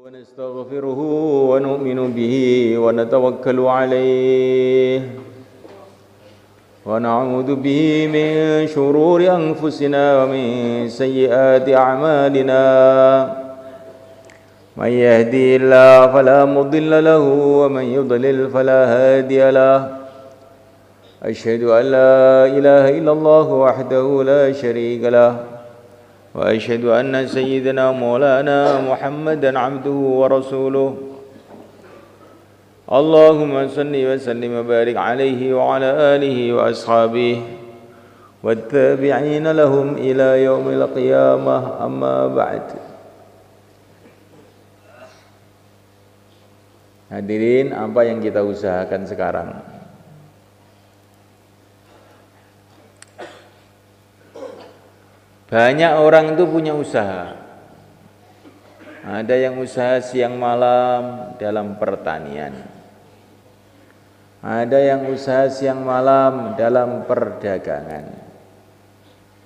ونستغفره ونؤمن به ونتوكل عليه ونعوذ به من شرور أنفسنا ومن سيئات أعمالنا من يهدي الله فلا مضل له ومن يضلل فلا هادي له أشهد أن لا إله إلا الله وحده لا شريك له وأشهد أن سيدنا مولانا محمدا عبده ورسوله اللهم صل وسلم وبارك عليه وعلى آله وأصحابه والتابعين لهم إلى يوم القيامة أما بعد. Hadirin, apa yang kita usahakan sekarang? Banyak orang itu punya usaha. Ada yang usaha siang malam dalam pertanian. Ada yang usaha siang malam dalam perdagangan.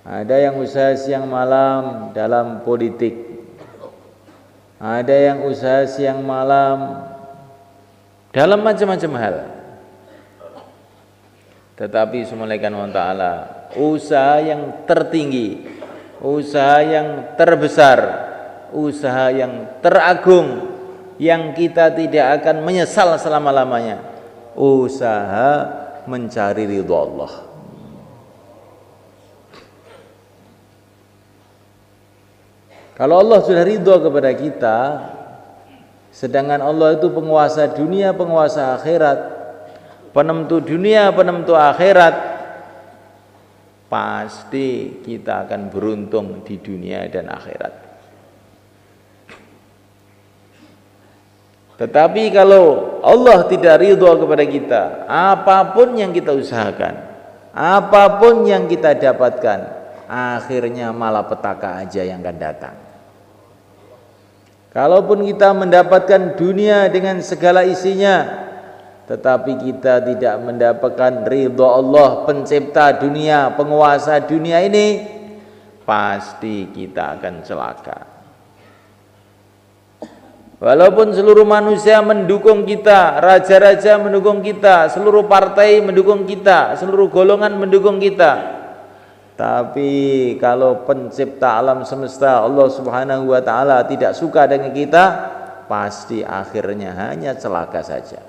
Ada yang usaha siang malam dalam politik. Ada yang usaha siang malam dalam macam-macam hal. Tetapi semulaikan Allah Ta'ala, usaha yang tertinggi, usaha yang terbesar, usaha yang teragung, yang kita tidak akan menyesal selama-lamanya, usaha mencari ridha Allah. Kalau Allah sudah ridha kepada kita, sedangkan Allah itu penguasa dunia, penguasa akhirat, penentu dunia, penentu akhirat, pasti kita akan beruntung di dunia dan akhirat. Tetapi kalau Allah tidak ridho kepada kita, apapun yang kita usahakan, apapun yang kita dapatkan, akhirnya malapetaka aja yang akan datang. Kalaupun kita mendapatkan dunia dengan segala isinya, tetapi kita tidak mendapatkan ridha Allah, pencipta dunia, penguasa dunia ini, pasti kita akan celaka. Walaupun seluruh manusia mendukung kita, raja-raja mendukung kita, seluruh partai mendukung kita, seluruh golongan mendukung kita, tapi kalau pencipta alam semesta Allah Subhanahu wa Ta'ala tidak suka dengan kita, pasti akhirnya hanya celaka saja.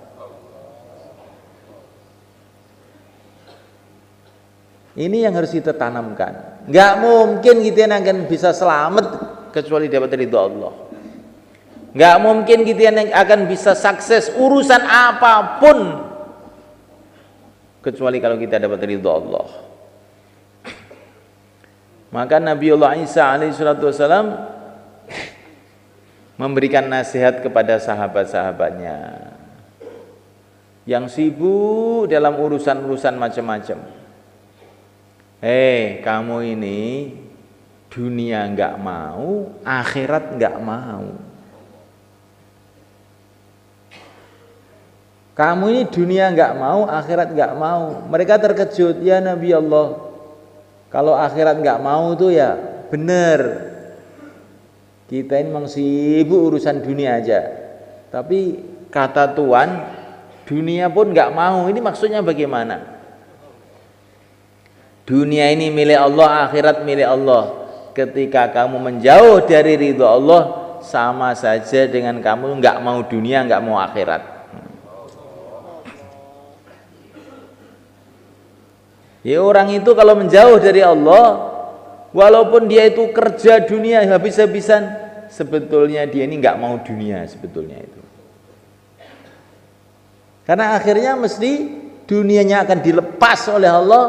Ini yang harus kita tanamkan. Nggak mungkin kita akan bisa selamat kecuali dapat ridha Allah. Nggak mungkin kita akan bisa sukses urusan apapun kecuali kalau kita dapat ridha Allah. Maka Nabiullah Isa alaihissalam memberikan nasihat kepada sahabat-sahabatnya yang sibuk dalam urusan-urusan macam-macam. Kamu ini dunia enggak mau, akhirat enggak mau. Kamu ini dunia enggak mau, akhirat enggak mau. Mereka terkejut, ya Nabi Allah, kalau akhirat enggak mau tuh ya benar. Kita ini memang sibuk urusan dunia aja. Tapi kata Tuhan, dunia pun enggak mau. Ini maksudnya bagaimana? Dunia ini milik Allah, akhirat milik Allah. Ketika kamu menjauh dari ridha Allah, sama saja dengan kamu enggak mau dunia, enggak mau akhirat. Ya, orang itu kalau menjauh dari Allah, walaupun dia itu kerja dunia habis-habisan, sebetulnya dia ini enggak mau dunia sebetulnya itu. Karena akhirnya mesti dunianya akan dilepas oleh Allah.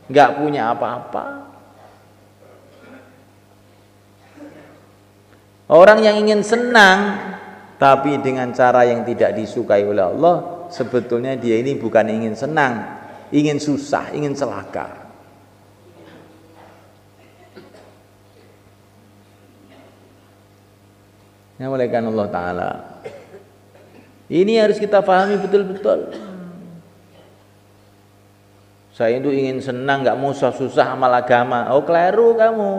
Enggak punya apa-apa. Orang yang ingin senang tapi dengan cara yang tidak disukai oleh Allah, sebetulnya dia ini bukan ingin senang, ingin susah, ingin celaka. Ya, oleh karena Allah Ta'ala, ini harus kita pahami betul-betul. Saya itu ingin senang, nggak mau susah-susah amal agama. Keliru kamu.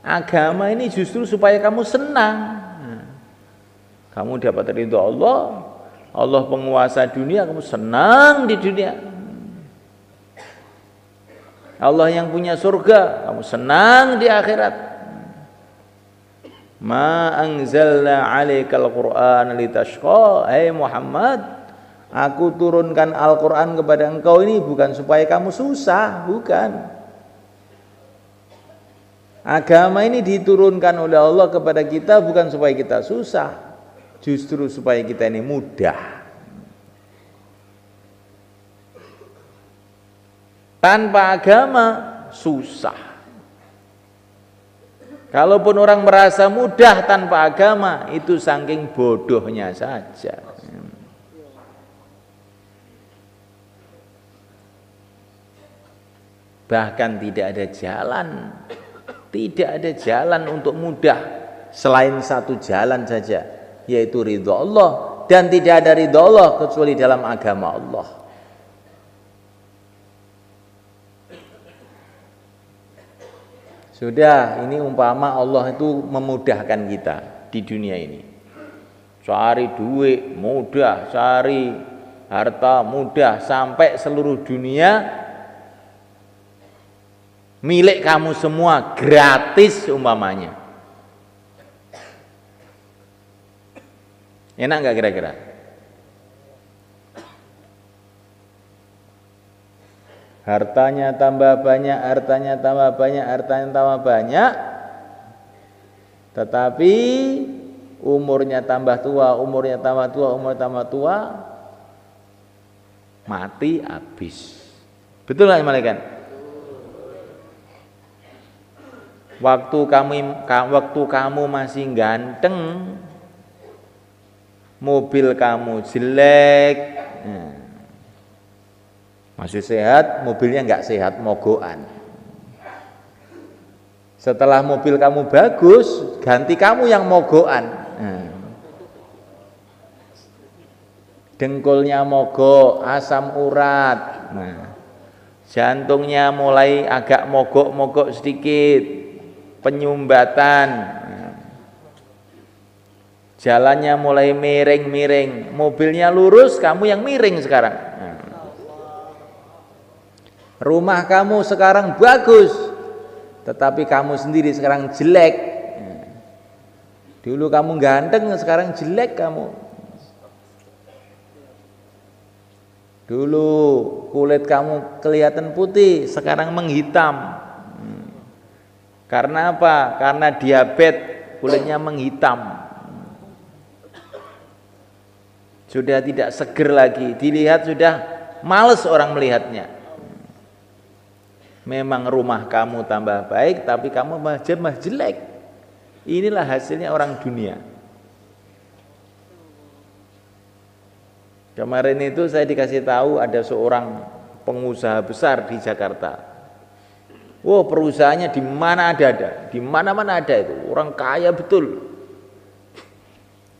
Agama ini justru supaya kamu senang. Kamu dapat ridho Allah, Allah penguasa dunia, kamu senang di dunia. Allah yang punya surga, kamu senang di akhirat. Ma anzalna 'alaikal Qur'ana litashqa. Hai Muhammad, aku turunkan Al-Qur'an kepada engkau ini bukan supaya kamu susah, bukan. Agama ini diturunkan oleh Allah kepada kita bukan supaya kita susah, justru supaya kita ini mudah. Tanpa agama susah. Kalaupun orang merasa mudah tanpa agama, itu saking bodohnya saja. Bahkan tidak ada jalan, tidak ada jalan untuk mudah selain satu jalan saja, yaitu ridho Allah. Dan tidak ada ridho Allah kecuali dalam agama Allah. Sudah, ini umpama Allah itu memudahkan kita di dunia ini. Cari duit mudah, cari harta mudah, sampai seluruh dunia milik kamu semua, gratis umpamanya. Enak nggak kira-kira? Hartanya tambah banyak, hartanya tambah banyak, hartanya tambah banyak, tetapi umurnya tambah tua, umurnya tambah tua, umurnya tambah tua, mati habis. Betul nggak malaikat? Waktu kamu masih ganteng, mobil kamu jelek, masih sehat, mobilnya nggak sehat, mogokan. Setelah mobil kamu bagus, ganti kamu yang mogokan. Dengkulnya mogok, asam urat, jantungnya mulai agak mogok-mogok sedikit, penyumbatan, jalannya mulai miring-miring, mobilnya lurus, kamu yang miring sekarang. Rumah kamu sekarang bagus, tetapi kamu sendiri sekarang jelek. Dulu kamu ganteng, sekarang jelek kamu. Dulu kulit kamu kelihatan putih, sekarang menghitam. Karena apa? Karena diabetes, kulitnya menghitam. Sudah tidak seger lagi, dilihat sudah males orang melihatnya. Memang rumah kamu tambah baik, tapi kamu mah jelek. Inilah hasilnya orang dunia. Kemarin itu saya dikasih tahu ada seorang pengusaha besar di Jakarta. Wow, perusahaannya di mana ada, di mana-mana ada itu. Orang kaya betul.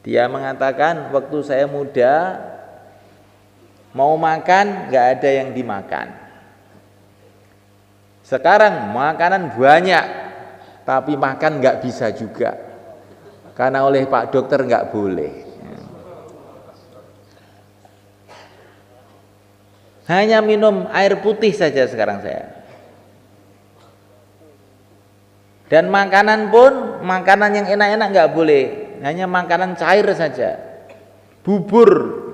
Dia mengatakan waktu saya muda mau makan nggak ada yang dimakan. Sekarang makanan banyak, tapi makan nggak bisa juga, karena oleh Pak Dokter nggak boleh. Hanya minum air putih saja sekarang saya. Dan makanan pun, makanan yang enak-enak nggak boleh, hanya makanan cair saja, bubur.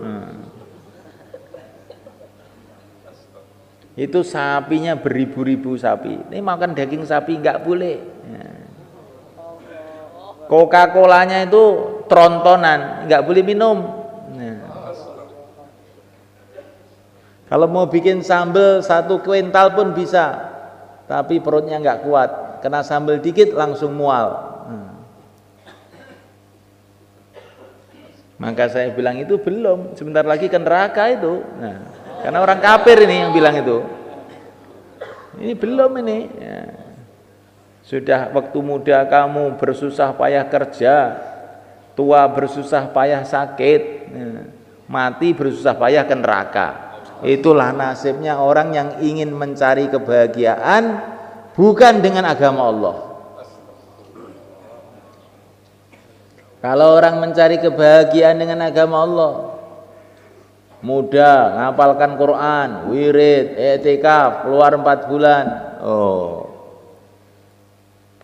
Itu sapinya beribu-ribu sapi. Ini makan daging sapi nggak boleh. Coca-Colanya itu trontonan, nggak boleh minum. Kalau mau bikin sambal 1 kuintal pun bisa, tapi perutnya nggak kuat. Kena sambal dikit langsung mual. Maka saya bilang itu belum, sebentar lagi ke neraka itu. Karena orang kafir ini yang bilang itu. Ini belum ini. Ya. Sudah waktu muda kamu bersusah payah kerja, tua bersusah payah sakit, mati bersusah payah ke neraka. Itulah nasibnya orang yang ingin mencari kebahagiaan bukan dengan agama Allah. Kalau orang mencari kebahagiaan dengan agama Allah, muda, ngapalkan Quran, wirid, i'tikaf, keluar 4 bulan. Oh,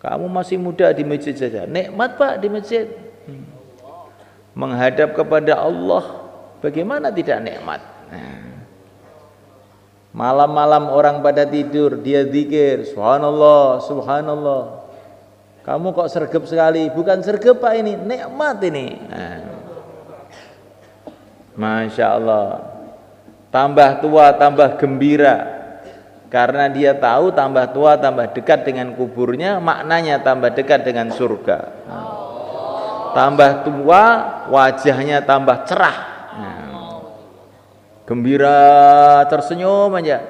kamu masih muda di masjid saja. Nikmat Pak di masjid. Menghadap kepada Allah, bagaimana tidak nikmat? Malam-malam orang pada tidur, dia zikir, subhanallah, subhanallah. Kamu kok sergap sekali? Bukan sergap Pak, ini nikmat ini. Masya Allah. Tambah tua tambah gembira, karena dia tahu tambah tua tambah dekat dengan kuburnya, maknanya tambah dekat dengan surga. Tambah tua wajahnya tambah cerah, gembira, tersenyum aja.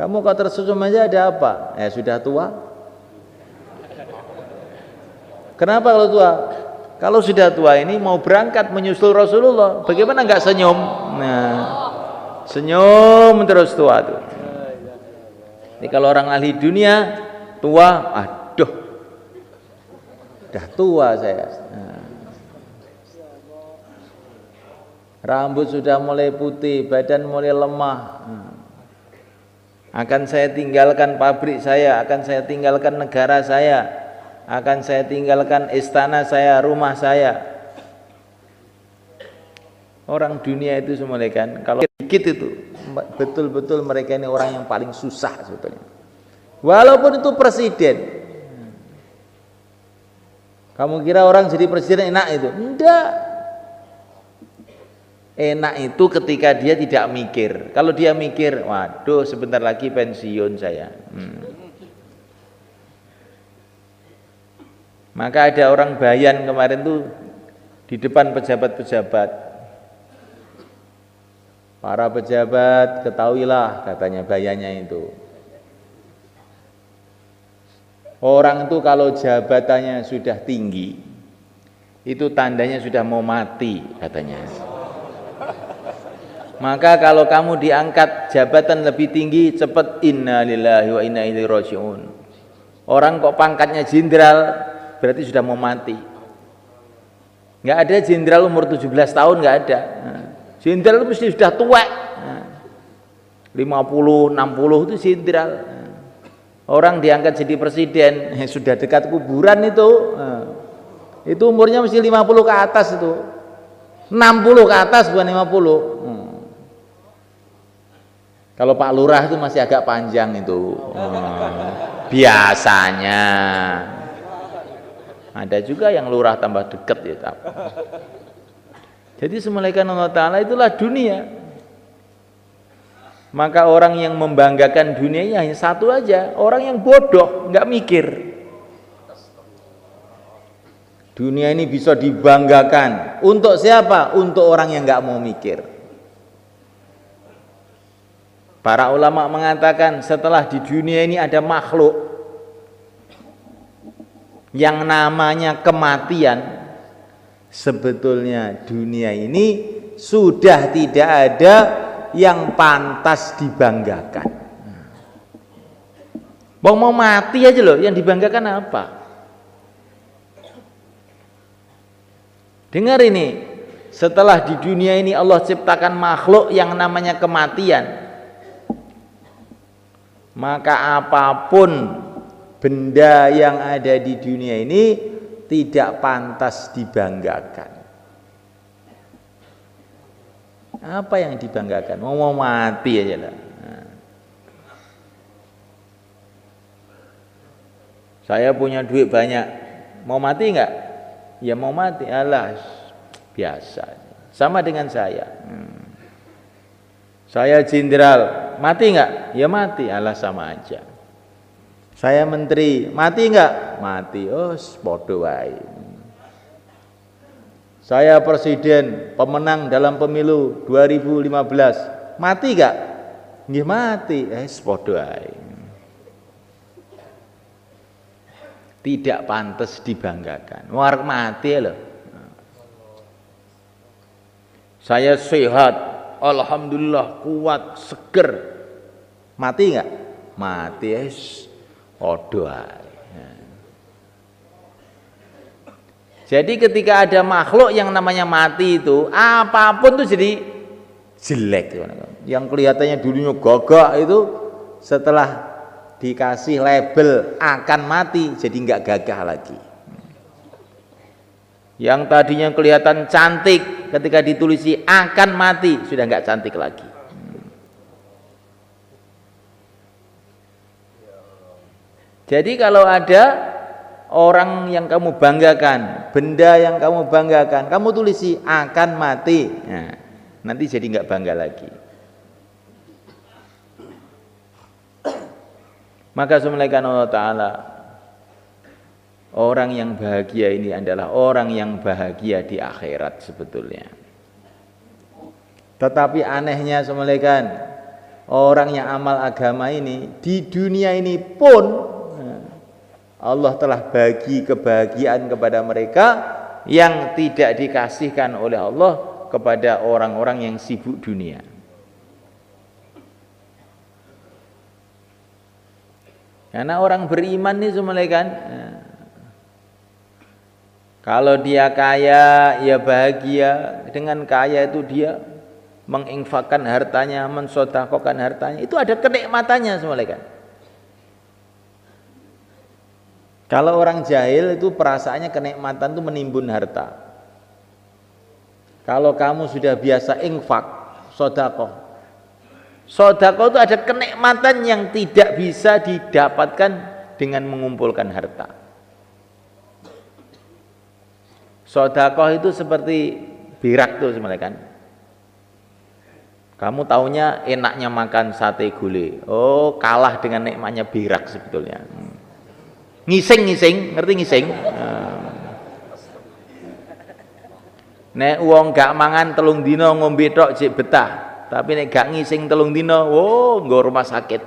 Kamu kok tersenyum aja, ada apa? Sudah tua. Kenapa kalau tua? Kalau sudah tua ini mau berangkat menyusul Rasulullah, bagaimana nggak senyum? Nah, senyum terus tua tuh. Ini kalau orang ahli dunia tua, aduh, udah tua saya. Nah, rambut sudah mulai putih, badan mulai lemah. Akan saya tinggalkan pabrik saya, akan saya tinggalkan negara saya, akan saya tinggalkan istana saya, rumah saya. Orang dunia itu semua kan, kalau sedikit itu betul-betul mereka ini orang yang paling susah sebetulnya. Walaupun itu presiden. Kamu kira orang jadi presiden enak itu? Enggak. Enak itu ketika dia tidak mikir. Kalau dia mikir, waduh sebentar lagi pensiun saya. Maka ada orang bayan kemarin tuh di depan pejabat-pejabat. Para pejabat ketahuilah, katanya bayannya itu. Orang itu kalau jabatannya sudah tinggi, itu tandanya sudah mau mati, katanya. Maka kalau kamu diangkat jabatan lebih tinggi, cepat inna lillahi wa inna ilaihi raji'un. Orang kok pangkatnya jenderal, berarti sudah mau mati. Nggak ada jenderal umur 17 tahun, nggak ada. Jenderal itu mesti sudah tua. 50, 60 itu jenderal. Orang diangkat jadi presiden, sudah dekat kuburan itu. Itu umurnya mesti 50 ke atas itu. 60 ke atas bukan 50. Kalau Pak Lurah itu masih agak panjang itu. Biasanya. Ada juga yang lurah tambah dekat ya. Jadi semulaikan Allah Ta'ala itulah dunia. Maka orang yang membanggakan dunianya hanya satu aja, orang yang bodoh, nggak mikir. Dunia ini bisa dibanggakan untuk siapa? Untuk orang yang nggak mau mikir. Para ulama mengatakan setelah di dunia ini ada makhluk yang namanya kematian, sebetulnya dunia ini sudah tidak ada yang pantas dibanggakan. Mau mati aja loh, yang dibanggakan apa? Dengar ini, setelah di dunia ini Allah ciptakan makhluk yang namanya kematian, maka apapun benda yang ada di dunia ini tidak pantas dibanggakan. Apa yang dibanggakan? Mau mati aja lah. Saya punya duit banyak, mau mati enggak? Ya mau mati, alah biasa. Sama dengan saya. Saya jenderal, mati enggak? Ya mati, alah sama aja. Saya menteri, mati enggak? Mati, podo wae. Saya presiden, pemenang dalam pemilu 2015, mati enggak? Nggih mati, podo wae. Tidak pantas dibanggakan. War mati loh. Saya sehat, alhamdulillah, kuat, seger. Mati enggak? Mati, podo ae. Jadi ketika ada makhluk yang namanya mati itu, apapun tuh jadi jelek. Yang kelihatannya dulunya gagah itu setelah dikasih label akan mati jadi nggak gagah lagi. Yang tadinya kelihatan cantik ketika ditulisi akan mati sudah nggak cantik lagi. Jadi kalau ada orang yang kamu banggakan, benda yang kamu banggakan, kamu tulisi akan mati, nah, nanti jadi nggak bangga lagi. Maka subhanahu wa ta'ala, orang yang bahagia ini adalah orang yang bahagia di akhirat sebetulnya. Tetapi anehnya subhanahu, orang yang amal agama ini di dunia ini pun Allah telah bagi kebahagiaan kepada mereka yang tidak dikasihkan oleh Allah kepada orang-orang yang sibuk dunia. Karena orang beriman ini semua kan, kalau dia kaya ya bahagia, dengan kaya itu dia menginfakkan hartanya, mensedekahkan hartanya, itu ada kenikmatannya semua kan. Kalau orang jahil itu perasaannya kenikmatan itu menimbun harta. Kalau kamu sudah biasa infak, sedekah. Sedekah itu ada kenikmatan yang tidak bisa didapatkan dengan mengumpulkan harta. Sedekah itu seperti birak tuh sebenarnya kan. Kamu taunya enaknya makan sate gulai. Oh, kalah dengan nikmatnya birak sebetulnya. Ngising, ngerti ngising? Nek wong gak mangan telung dino ngombe tok jek betah, tapi nek gak ngising telung dino, oh nggo rumah sakit.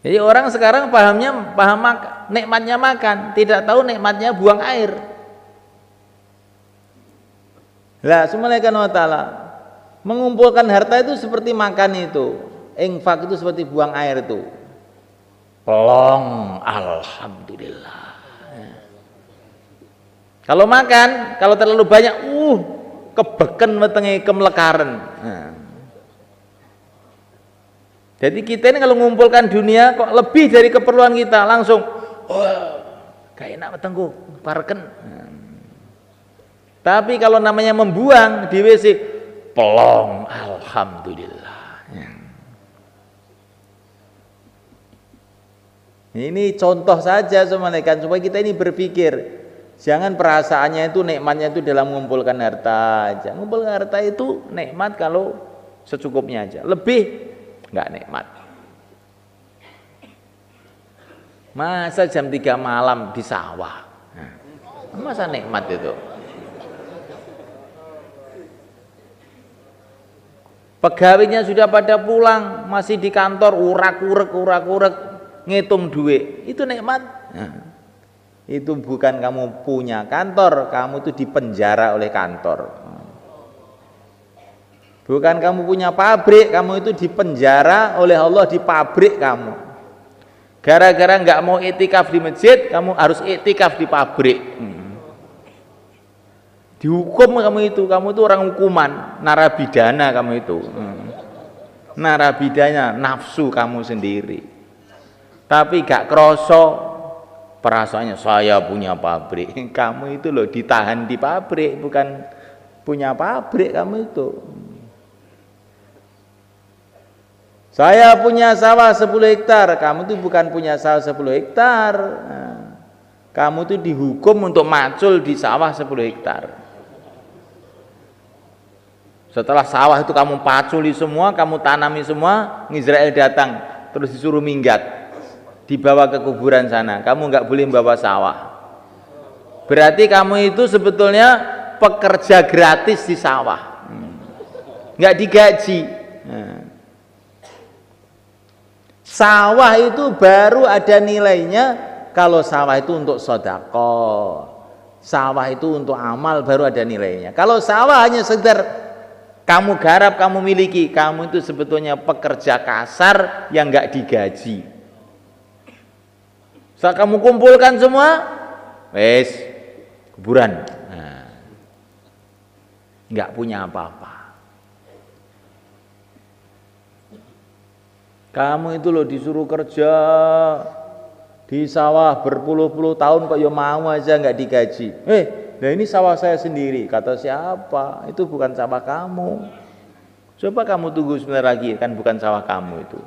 Jadi orang sekarang paham nikmatnya makan, tidak tahu nikmatnya buang air. Lah, subhanahu wa ta'ala, mengumpulkan harta itu seperti makan itu. Infak itu seperti buang air itu. Pelong, alhamdulillah. Kalau makan, kalau terlalu banyak, kebeken wetenge kemelekaran. Jadi kita ini kalau mengumpulkan dunia kok lebih dari keperluan kita, langsung kayak enak wetengku, parken. Tapi kalau namanya membuang di WC, pelong, alhamdulillah. Ini contoh saja supaya kita ini berpikir, jangan perasaannya itu nikmatnya itu dalam mengumpulkan harta aja. Mengumpulkan harta itu nikmat kalau secukupnya aja, lebih nggak nikmat. Masa jam 3 malam di sawah, masa nikmat itu? Pegawainya sudah pada pulang, masih di kantor urak-urek ngitung duit, itu nikmat. Itu bukan kamu punya kantor, kamu itu dipenjara oleh kantor. Bukan kamu punya pabrik, kamu itu dipenjara oleh Allah di pabrik kamu. Gara-gara nggak mau iktikaf di masjid, kamu harus iktikaf di pabrik. Dihukum kamu itu orang hukuman, narapidana kamu itu. Narapidana nafsu kamu sendiri. Tapi gak kroso perasaannya saya punya pabrik. Kamu itu loh ditahan di pabrik, bukan punya pabrik kamu itu. Saya punya sawah 10 hektar, kamu itu bukan punya sawah 10 hektar. Kamu itu dihukum untuk macul di sawah 10 hektar. Setelah sawah itu kamu paculi semua, kamu tanami semua, Israel datang terus disuruh minggat, dibawa ke kuburan sana. Kamu nggak boleh membawa sawah. Berarti kamu itu sebetulnya pekerja gratis di sawah, nggak digaji. Sawah itu baru ada nilainya kalau sawah itu untuk sedekah, sawah itu untuk amal, baru ada nilainya. Kalau sawah hanya sekedar kamu garap, kamu miliki, kamu itu sebetulnya pekerja kasar yang nggak digaji. Setelah kamu kumpulkan semua, wes kuburan. Nah, nggak punya apa-apa. Kamu itu loh disuruh kerja di sawah berpuluh-puluh tahun kok ya mau aja nggak digaji. Nah ini sawah saya sendiri. Kata siapa? Itu bukan sawah kamu. Coba kamu tunggu sebentar lagi, kan bukan sawah kamu itu.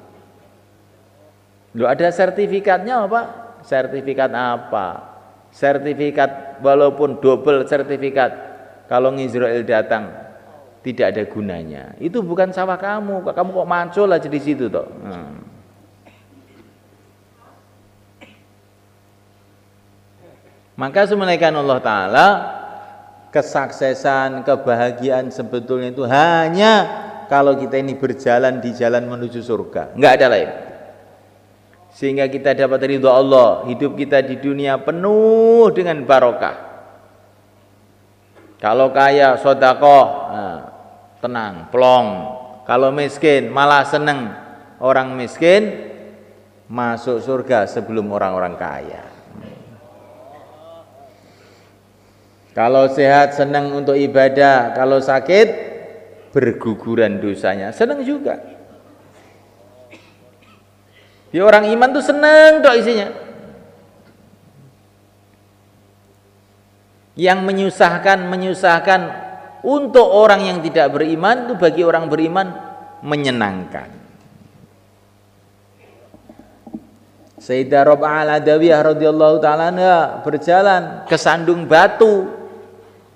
Loh ada sertifikatnya apa? Sertifikat apa? Sertifikat walaupun double sertifikat. Kalau Israel datang tidak ada gunanya. Itu bukan sawah kamu. Kamu kok mancul aja di situ toh. Maka semenaikan Allah Ta'ala, kesuksesan, kebahagiaan sebetulnya itu hanya kalau kita ini berjalan di jalan menuju surga, nggak ada lain. Sehingga kita dapat ridho Allah, hidup kita di dunia penuh dengan barokah. Kalau kaya, sedekah, tenang, plong. Kalau miskin, malah seneng. Orang miskin masuk surga sebelum orang-orang kaya. Kalau sehat senang untuk ibadah, kalau sakit berguguran dosanya, senang juga. Ya orang iman tuh senang dok isinya. Yang menyusahkan untuk orang yang tidak beriman itu bagi orang beriman menyenangkan. Sayyidah Rab'ah Al-Adawiyah radhiyallahu ta'ala berjalan ke sandung batu.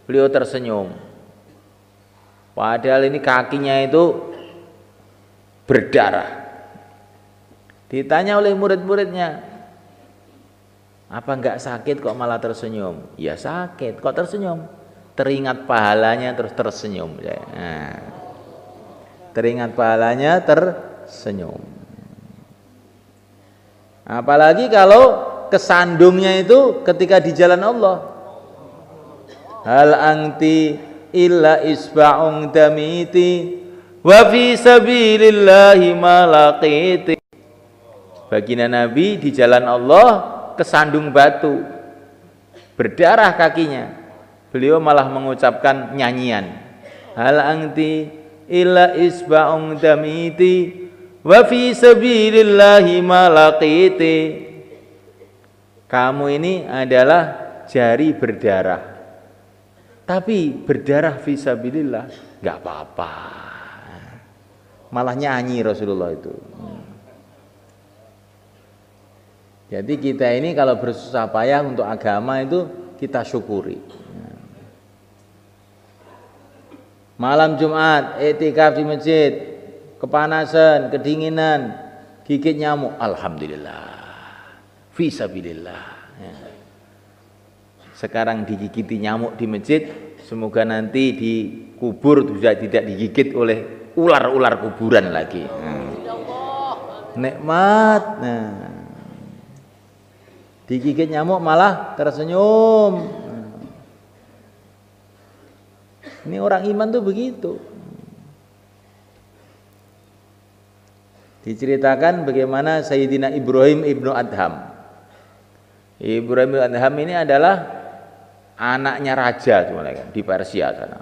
Beliau tersenyum. Padahal ini kakinya itu berdarah. Ditanya oleh murid-muridnya, apa enggak sakit kok malah tersenyum? Ya sakit, kok tersenyum? Teringat pahalanya terus tersenyum. Nah, teringat pahalanya tersenyum. Apalagi kalau kesandungnya itu ketika di jalan Allah. Hal anti illa isba'un damiti wa fi sabilillahi malaqiti. Baginda Nabi di jalan Allah kesandung batu, berdarah kakinya. Beliau malah mengucapkan nyanyian. Hal anti illa isba'un damiti wa fi sabilillahi malaqiti. Kamu ini adalah jari berdarah. Tapi berdarah fisabilillah nggak apa-apa, malah nyanyi Rasulullah itu. Jadi kita ini kalau bersusah payah untuk agama itu kita syukuri. Malam Jumat i'tikaf di masjid, kepanasan, kedinginan, gigit nyamuk, alhamdulillah, fisabilillah. Sekarang digigiti nyamuk di masjid, semoga nanti di kubur juga tidak digigit oleh ular-ular kuburan lagi. Nikmat. Digigit nyamuk malah tersenyum. Ini orang iman tuh begitu. Diceritakan bagaimana Sayyidina Ibrahim ibnu Adham. Ibrahim ibnu Adham ini adalah anaknya raja di Persia sana.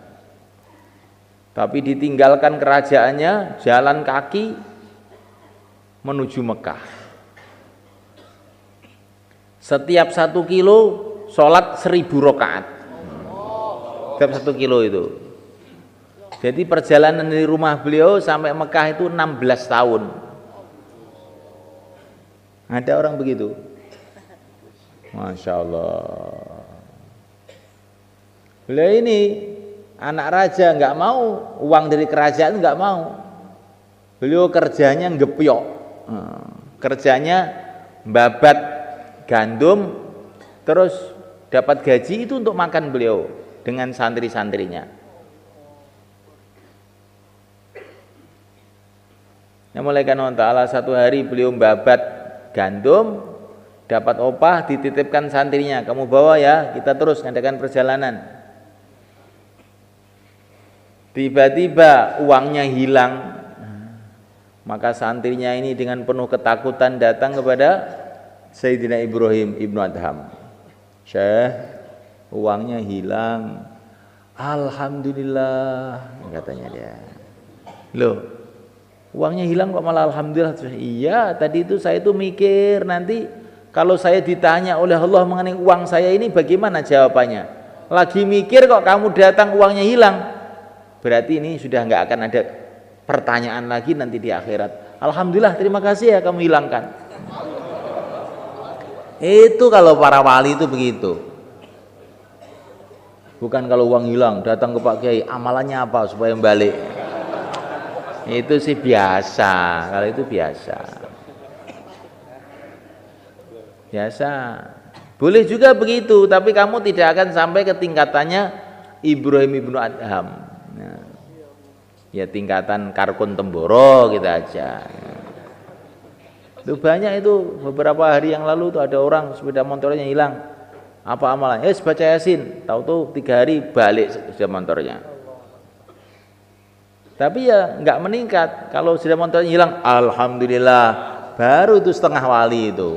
Tapi ditinggalkan kerajaannya, jalan kaki menuju Mekah. Setiap 1 kilo sholat 1000 rakaat. Setiap 1 kilo itu. Jadi perjalanan dari rumah beliau sampai Mekah itu 16 tahun. Ada orang begitu? Masya Allah. Beliau ini anak raja, nggak mau uang dari kerajaan, nggak mau. Beliau kerjanya ngepyok, kerjanya babat gandum, terus dapat gaji itu untuk makan beliau dengan santri-santrinya. Nah, mulai karena Allah satu hari beliau babat gandum, dapat opah, dititipkan santrinya, kamu bawa ya, kita terus ngadakan perjalanan. Tiba-tiba uangnya hilang. Maka santrinya ini dengan penuh ketakutan datang kepada Sayyidina Ibrahim ibnu Adham. Syekh, uangnya hilang. Alhamdulillah, katanya dia. Loh, uangnya hilang kok malah alhamdulillah? Iya, tadi itu saya itu mikir nanti kalau saya ditanya oleh Allah mengenai uang saya ini bagaimana jawabannya. Lagi mikir kok kamu datang uangnya hilang. Berarti ini sudah nggak akan ada pertanyaan lagi nanti di akhirat. Alhamdulillah, terima kasih ya kamu hilangkan. Itu kalau para wali itu begitu. Bukan kalau uang hilang datang ke Pak Kiai, amalannya apa supaya balik. Itu sih biasa, kalau itu biasa. Biasa. Boleh juga begitu, tapi kamu tidak akan sampai ke tingkatannya Ibrahim ibnu Adham. Nah, ya tingkatan Karkun Temboro gitu aja. Itu banyak itu, beberapa hari yang lalu tuh ada orang sepeda motornya hilang. Apa amalannya? Baca Yasin. Tahu-tahu 3 hari balik sepeda motornya. Tapi ya nggak meningkat. Kalau sepeda motornya hilang, alhamdulillah, baru itu setengah wali itu.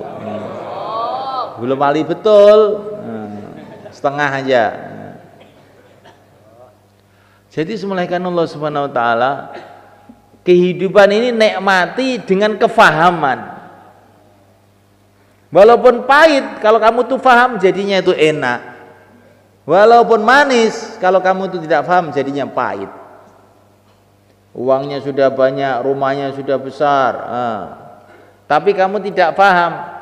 Belum wali betul, setengah aja. Jadi semulaikan Allah Subhanahu Wa Taala, kehidupan ini nikmati dengan kefahaman. Walaupun pahit, kalau kamu tuh paham jadinya itu enak. Walaupun manis, kalau kamu tuh tidak paham jadinya pahit. Uangnya sudah banyak, rumahnya sudah besar, tapi kamu tidak paham,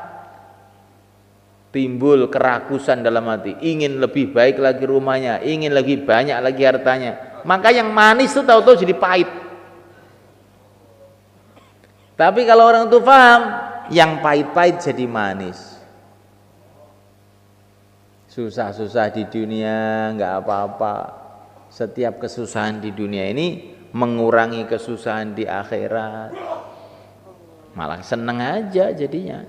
timbul kerakusan dalam hati, ingin lebih baik lagi rumahnya, ingin lebih banyak lagi hartanya. Maka yang manis tuh tahu-tahu jadi pahit. Tapi kalau orang itu paham, yang pahit-pahit jadi manis. Susah-susah di dunia nggak apa-apa. Setiap kesusahan di dunia ini mengurangi kesusahan di akhirat. Malah seneng aja jadinya.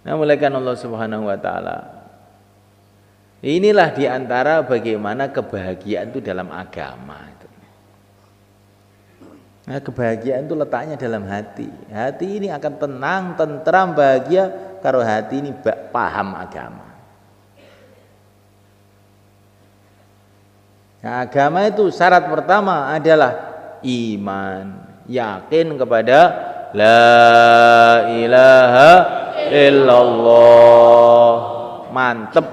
Nah, mulaikan Allah Subhanahu Wa Taala. Inilah diantara bagaimana kebahagiaan itu dalam agama. Nah, kebahagiaan itu letaknya dalam hati. Hati ini akan tenang, tentram, bahagia kalau hati ini paham agama. Nah, agama itu syarat pertama adalah iman, yakin kepada la ilaha illallah, mantep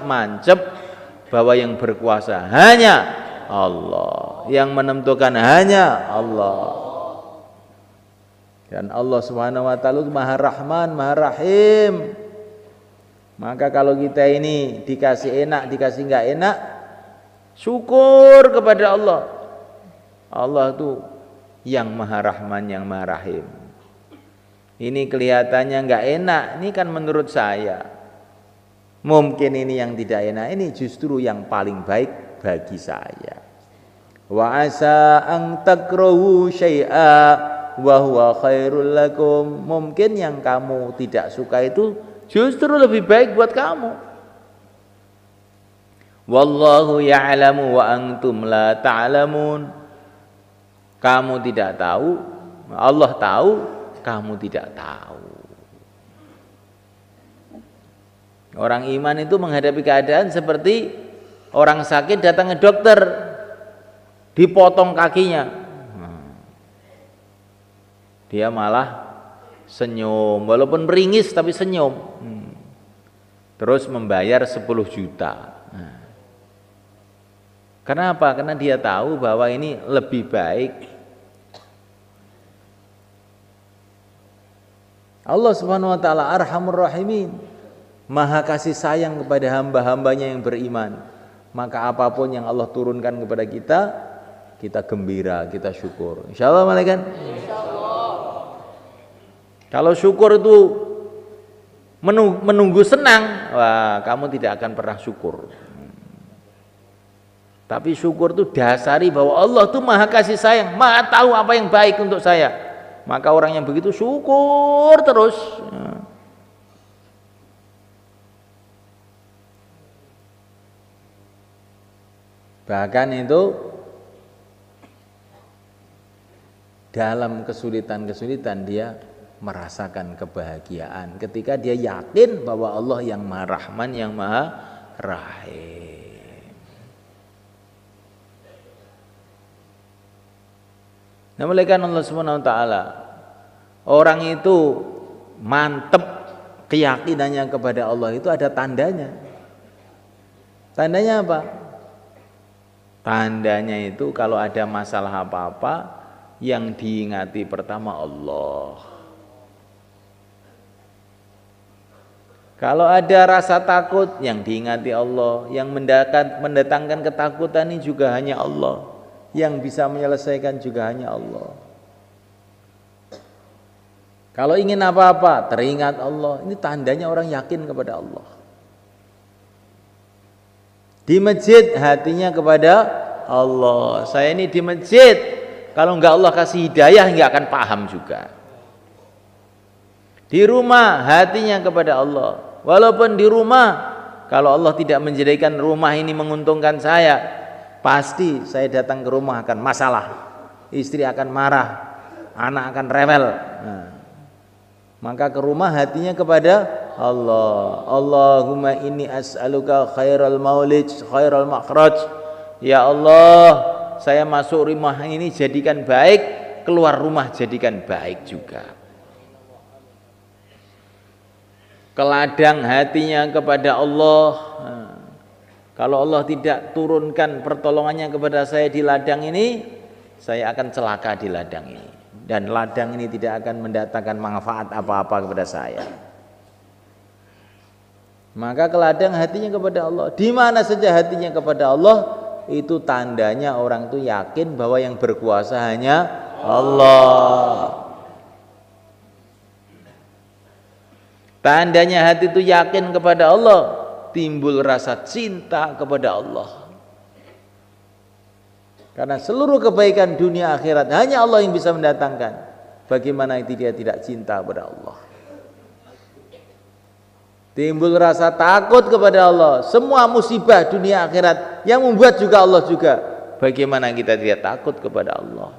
bahwa yang berkuasa hanya Allah, yang menentukan hanya Allah. Dan Allah Subhanahu Wa Taala Maha Rahman, Maha Rahim. Maka kalau kita ini dikasih enak, dikasih nggak enak, syukur kepada Allah. Allah itu yang Maha Rahman, yang Maha Rahim. Ini kelihatannya nggak enak, ini kan menurut saya. Mungkin ini yang tidak enak, ini justru yang paling baik bagi saya. Wa asa an takrahu syai'a wa huwa khairul lakum. Mungkin yang kamu tidak suka itu justru lebih baik buat kamu. Wallahu ya'lamu wa antum la ta'lamun. Kamu tidak tahu, Allah tahu, kamu tidak tahu. Orang iman itu menghadapi keadaan seperti orang sakit datang ke dokter, dipotong kakinya. Dia malah senyum, walaupun meringis tapi senyum. Terus membayar 10 juta. Kenapa? Karena dia tahu bahwa ini lebih baik. Allah Subhanahu Wa Taala Arhamur Rahimin, Maha kasih sayang kepada hamba-hambanya yang beriman. Maka apapun yang Allah turunkan kepada kita, kita gembira, kita syukur. Insyaallah malaikat. Kalau syukur itu menunggu senang, wah kamu tidak akan pernah syukur. Tapi syukur itu dasari bahwa Allah itu Maha kasih sayang, Maha tahu apa yang baik untuk saya. Maka orang yang begitu syukur terus. Bahkan itu dalam kesulitan-kesulitan dia merasakan kebahagiaan ketika dia yakin bahwa Allah yang Maha Rahman, yang Maha Rahim. Nah, oleh karena Allah Subhanahu wa taala, orang itu mantep keyakinannya kepada Allah itu ada tandanya. Tandanya apa? Tandanya itu kalau ada masalah apa-apa yang diingati pertama Allah. Kalau ada rasa takut yang diingati Allah, yang mendatangkan ketakutan ini juga hanya Allah, yang bisa menyelesaikan juga hanya Allah. Kalau ingin apa-apa teringat Allah, ini tandanya orang yakin kepada Allah. Di masjid hatinya kepada Allah. Saya ini di masjid, kalau enggak Allah kasih hidayah enggak akan paham juga. Di rumah hatinya kepada Allah. Walaupun di rumah, kalau Allah tidak menjadikan rumah ini menguntungkan saya, pasti saya datang ke rumah akan masalah. Istri akan marah, anak akan rewel. Nah, maka ke rumah hatinya kepada Allah. Allahumma inni as'aluka khairal maulid, khairal makhraj. Ya Allah, saya masuk rumah ini jadikan baik, keluar rumah jadikan baik juga. Keladang hatinya kepada Allah. Nah, kalau Allah tidak turunkan pertolongannya kepada saya di ladang ini, saya akan celaka di ladang ini. Dan ladang ini tidak akan mendatangkan manfaat apa-apa kepada saya. Maka keladang hatinya kepada Allah. Di mana saja hatinya kepada Allah, itu tandanya orang itu yakin bahwa yang berkuasa hanya Allah. Tandanya hati itu yakin kepada Allah, timbul rasa cinta kepada Allah. Karena seluruh kebaikan dunia akhirat hanya Allah yang bisa mendatangkan. Bagaimana itu dia tidak cinta kepada Allah? Timbul rasa takut kepada Allah. Semua musibah dunia akhirat yang membuat juga Allah juga. Bagaimana kita tidak takut kepada Allah?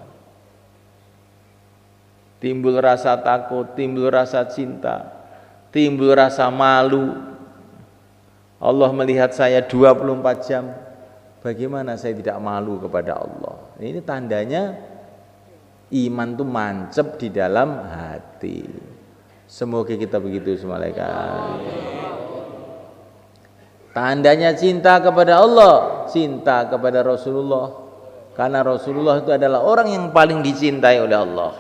Timbul rasa takut, timbul rasa cinta, timbul rasa malu. Allah melihat saya 24 jam. Bagaimana saya tidak malu kepada Allah? Ini tandanya iman itu mancep di dalam hati. Semoga kita begitu malaikat. Tandanya cinta kepada Allah, cinta kepada Rasulullah. Karena Rasulullah itu adalah orang yang paling dicintai oleh Allah.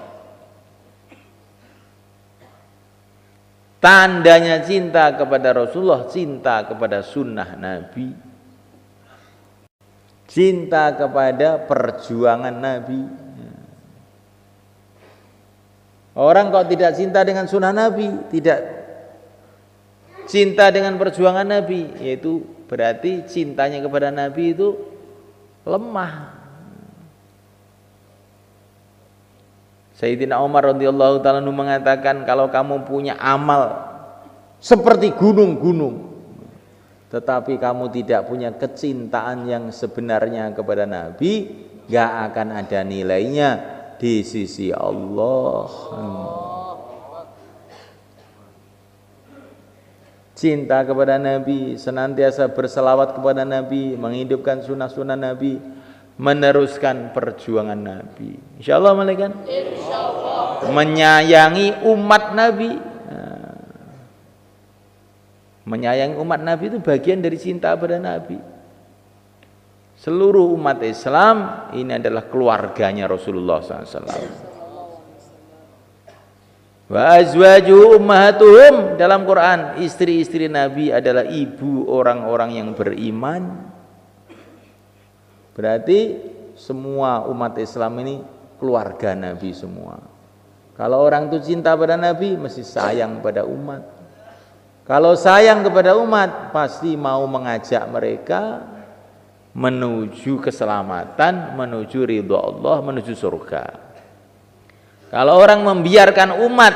Tandanya cinta kepada Rasulullah, cinta kepada sunnah Nabi, cinta kepada perjuangan Nabi. Orang kok tidak cinta dengan sunnah Nabi, tidak cinta dengan perjuangan Nabi, yaitu berarti cintanya kepada Nabi itu lemah. Sayyidina Umar radhiyallahu ta'ala mengatakan, kalau kamu punya amal seperti gunung-gunung, tetapi kamu tidak punya kecintaan yang sebenarnya kepada Nabi, gak akan ada nilainya di sisi Allah. Cinta kepada Nabi, senantiasa berselawat kepada Nabi, menghidupkan sunnah-sunnah Nabi, meneruskan perjuangan Nabi. Insyaallah malaikat. Insyaallah. Menyayangi umat Nabi. Nah, menyayangi umat Nabi itu bagian dari cinta pada Nabi. Seluruh umat Islam ini adalah keluarganya Rasulullah SAW. Wa azwaju ummahatuhum, dalam Quran istri-istri Nabi adalah ibu orang-orang yang beriman. Berarti semua umat Islam ini keluarga Nabi semua. Kalau orang itu cinta pada Nabi, mesti sayang pada umat. Kalau sayang kepada umat, pasti mau mengajak mereka menuju keselamatan, menuju ridho Allah, menuju surga. Kalau orang membiarkan umat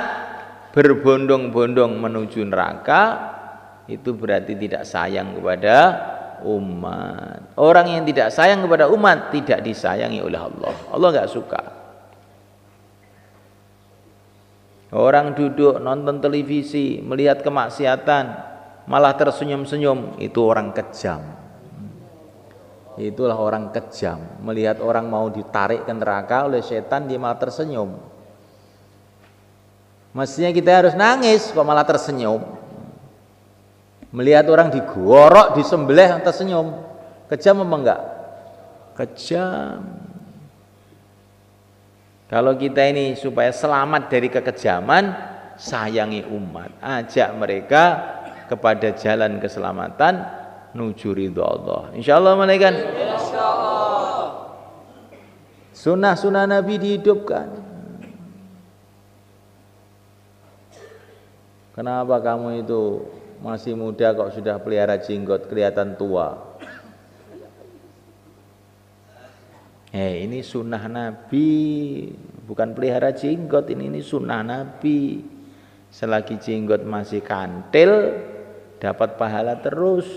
berbondong-bondong menuju neraka, itu berarti tidak sayang kepada umat. Orang yang tidak sayang kepada umat tidak disayangi oleh Allah. Allah nggak suka. Orang duduk nonton televisi, melihat kemaksiatan, malah tersenyum-senyum, itu orang kejam. Itulah orang kejam. Melihat orang mau ditarik ke neraka oleh setan, dia malah tersenyum. Mestinya kita harus nangis, kok malah tersenyum. Melihat orang digorok, disembelih, tersenyum. Kejam apa enggak? Kejam. Kalau kita ini supaya selamat dari kekejaman, sayangi umat, ajak mereka kepada jalan keselamatan, nuju ridho Allah. Insyaallah malaikat. Insyaallah. Sunnah-sunnah Nabi dihidupkan. Kenapa kamu itu masih muda kok sudah pelihara jenggot, kelihatan tua? Ini sunnah Nabi, bukan pelihara jenggot, ini sunnah Nabi. Selagi jenggot masih kantil, dapat pahala terus.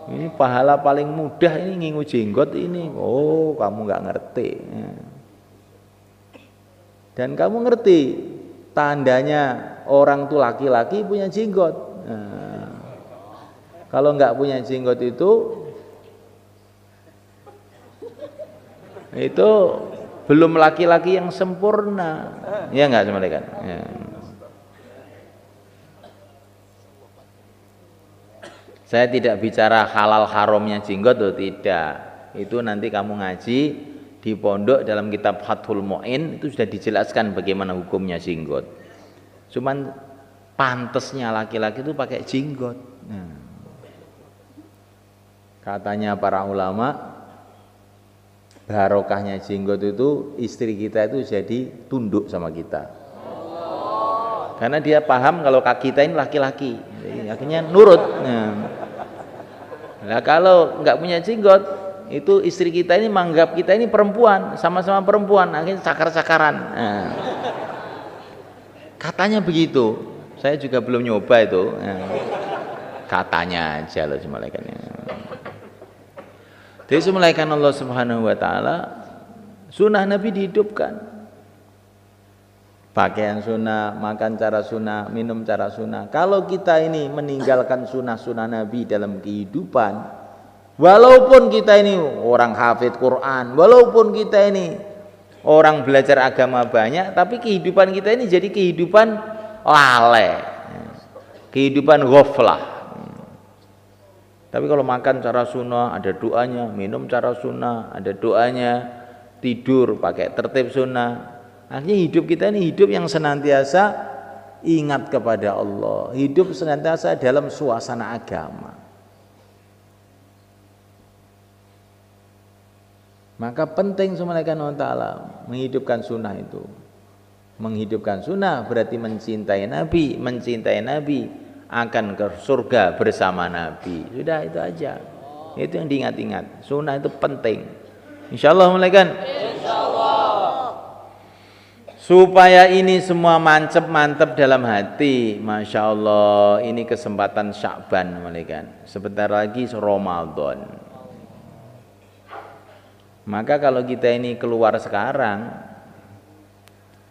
Ini pahala paling mudah ini ngingu jenggot ini. Oh, kamu nggak ngerti. Dan kamu ngerti tandanya orang tuh laki-laki punya jenggot. Kalau nggak punya jenggot itu belum laki-laki yang sempurna, ya nggak malaikat? Ya. Saya tidak bicara halal haramnya jenggot, loh, tidak. Itu nanti kamu ngaji di pondok dalam kitab Fathul Mu'in itu sudah dijelaskan bagaimana hukumnya jenggot. Cuman pantesnya laki-laki itu pakai jenggot. Nah, katanya para ulama, barokahnya jenggot itu istri kita itu jadi tunduk sama kita. Karena dia paham kalau kaki kita ini laki-laki, jadi akhirnya nurut. Nah, kalau nggak punya jenggot, itu istri kita ini menganggap kita ini perempuan, sama-sama perempuan, akhirnya cakar-cakaran. Nah, katanya begitu. Saya juga belum nyoba itu. Nah, katanya aja loh malaikatnya. Jadi semulaikan Allah Subhanahu wa taala, sunnah Nabi dihidupkan. Pakaian sunnah, makan cara sunnah, minum cara sunnah. Kalau kita ini meninggalkan sunnah-sunnah Nabi dalam kehidupan, walaupun kita ini orang hafid Quran, walaupun kita ini orang belajar agama banyak, tapi kehidupan kita ini jadi kehidupan lalai, kehidupan ghaflah. Tapi kalau makan cara sunnah ada doanya, minum cara sunnah ada doanya, tidur pakai tertib sunnah, akhirnya hidup kita ini hidup yang senantiasa ingat kepada Allah, hidup senantiasa dalam suasana agama. Maka penting subhanahu wa ta'ala menghidupkan sunnah itu. Menghidupkan sunnah berarti mencintai Nabi, mencintai Nabi akan ke surga bersama Nabi. Sudah, itu aja. Itu yang diingat-ingat. Sunnah itu penting. Insyaallah malaikat. Insyaallah. Supaya ini semua mantep dalam hati. Masya Allah, ini kesempatan Sya'ban malaikat. Sebentar lagi Ramadan. Maka kalau kita ini keluar sekarang,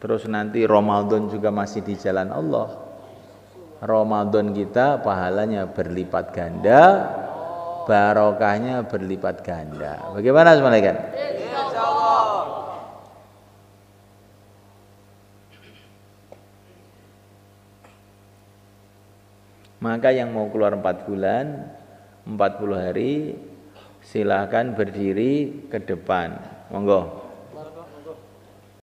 terus nanti Ramadan juga masih di jalan Allah, Ramadan kita pahalanya berlipat ganda, barokahnya berlipat ganda. Bagaimana malaikat? Insyaallah. Maka yang mau keluar 4 bulan, 40 hari, silahkan berdiri ke depan. Monggo.